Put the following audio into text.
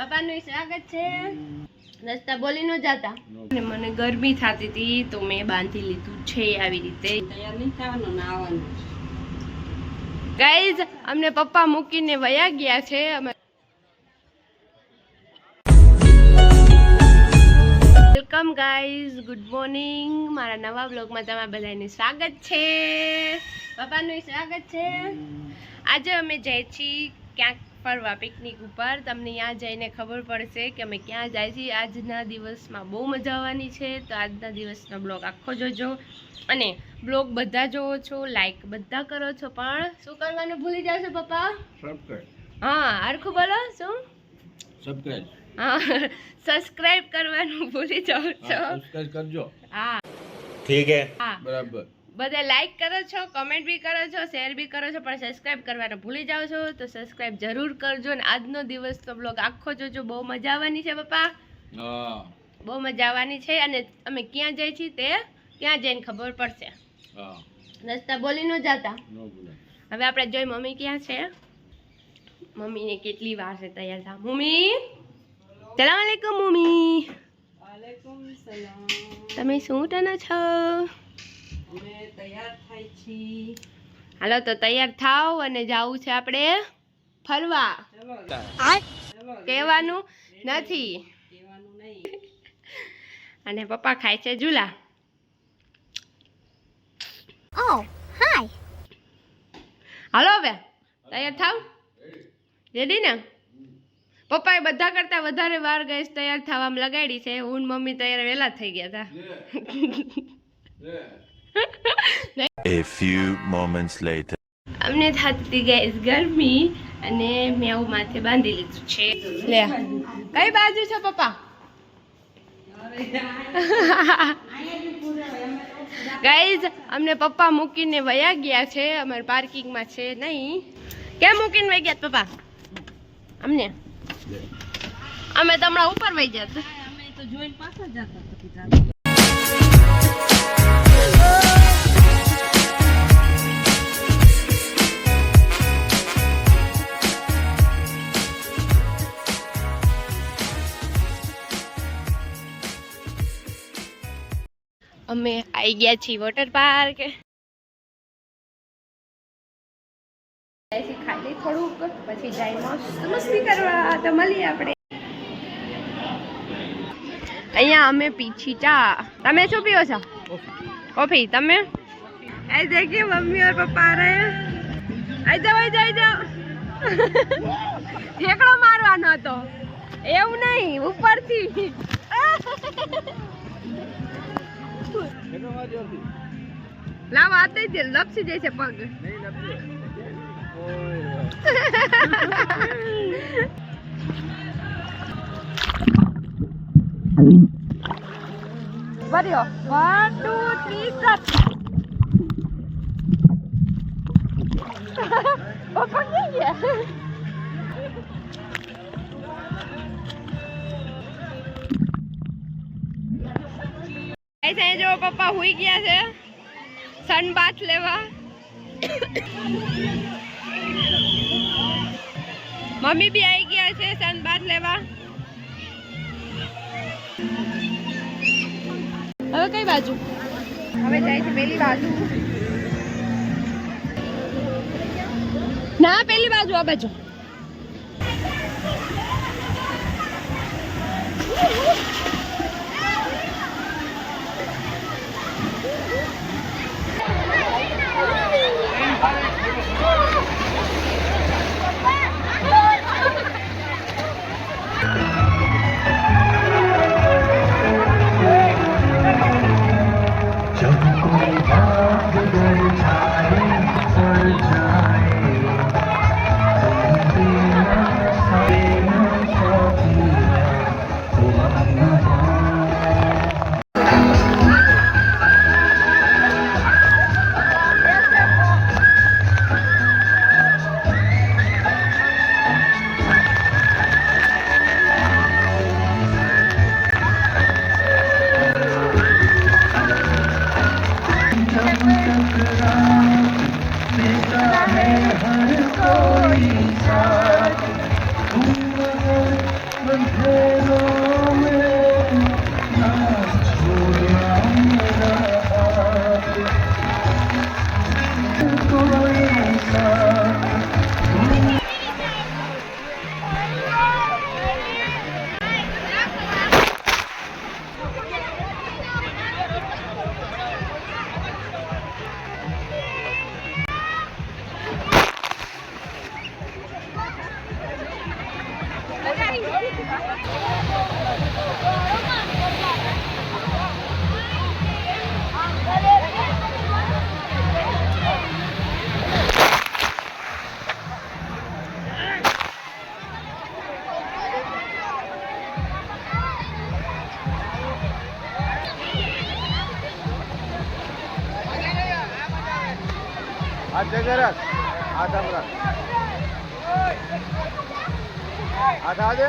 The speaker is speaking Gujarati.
પપ્પાનું સ્વાગત છે. રસ્તા બોલી ન જાતા. અને મને ગરમી થતી હતી તો મેં બાંધી લીધું છે આવી રીતે. તૈયાર નહીં થવાનું ના આવવાનું. ગાઈઝ અમને પપ્પા મૂકીને વયા ગયા છે. Welcome guys, good morning. મારા નવા બ્લોગમાં તમારા બધાનું સ્વાગત છે. પપ્પાનું સ્વાગત છે. આજે અમે જઈએ છીએ ક્યાંક ફરવા પિકનિક ઉપર. તમને ત્યાં જઈને ખબર પડશે કે અમે ક્યાં જાય છીએ. આજના દિવસમાં બહુ મજા આવવાની છે, તો આજના દિવસનો બ્લોગ આખો જોજો. અને બ્લોગ બધા જોવો છો, લાઈક બધા કરો છો, પણ શું કરવાનું ભૂલી જાવ છો પપ્પા? હા, હરખું બોલો. શું? સબસ્ક્રાઇબ. હા, સબસ્ક્રાઇબ કરવાનું ભૂલી જાવ છો. સબસ્ક્રાઇબ કરજો. હા ઠીક હે. હા, બરાબર. બધા લાઈક કરો છો, કમેન્ટ બી કરો છો, શેર બી કરો છો, પણ સબસ્ક્રાઇબ કરવાનું ભૂલી જાવ છો. તો સબસ્ક્રાઇબ જરૂર કરજો. અને આજનો દિવસ તો બ્લોગ આખો જોજો. બહુ મજા આવવાની છે પપ્પા. હા, બહુ મજા આવવાની છે. અને અમે ક્યાં જઈએ છીએ તે ત્યાં જઈને ખબર પડશે. હા. રસ્તા બોલી ન જાતા. નો ભૂલાય. હવે આપણે જોઈ મમ્મી ક્યાં છે. મમ્મીને કેટલી વાર છે તૈયાર થા. મમ્મી, સલામ આલેકુમ. મમ્મી, વાલેકુમ સલામ. તમે શું ટના છો? અમે તૈયાર થાય છીએ. હાલો તો તૈયાર થાવ અને જાવું છે આપણે ફરવા. ચલો કહેવાનું નથી. કહેવાનું નહીં. અને પપ્પા ખાય છે ઝૂલા. હાલો હવે તૈયાર થાવ. રેડી ને? પપ્પાએ બધા કરતા વધારે વાર ગઈ તૈયાર થવામાં લગાડી છે. હું ને મમ્મી તૈયાર વહેલા થઈ ગયા હતા. A few moments later. અમને થતી ગઈ ગરમી અને મેં આવું માથે બાંધી લીધું છે. લે, કઈ બાજુ છે પપ્પા? ગાઈઝ અમને પપ્પા મૂકીને વયા ગયા છે. અમારે પાર્કિંગમાં છે નહીં. કેમ મૂકીને વહી ગયા પપ્પા અમને? અમે તો હમણાં ઉપર વહી ગયા. અમે તો જોઈને પાછા જતા હતા. અમે આવી ગયા છીએ વોટર પાર્ક. ખાલી થોડુંક પછી જાય મસ્ત મસ્તી કરવા. તો મળીએ આપણે. અહીંયા અમે પીછી ચા. તમે શું પીવો છો? કોફી. તમે? આઈ દેખીએ મમ્મી और पापा आ रहे हैं. આઈ જાઓ. ઠેકડો મારવાનો હતો એવું નહીં, ઉપરથી. લાવ આતે જ લપસી જાય છે પગ. વર્યો 1 2 3 4. પપ્પા ક્યાં ગયા? ऐसे जो पप्पा हुई गया છે સન બાથ લેવા. મમ્મી બી આવી ગયા છે સન બાથ લેવા. હવે કઈ બાજુ? હવે જાય છે પેલી બાજુ. ના, પેલી બાજુ. આ બાજુ. हाथ जगह रख, हाथ हम रख, हाथ आगे।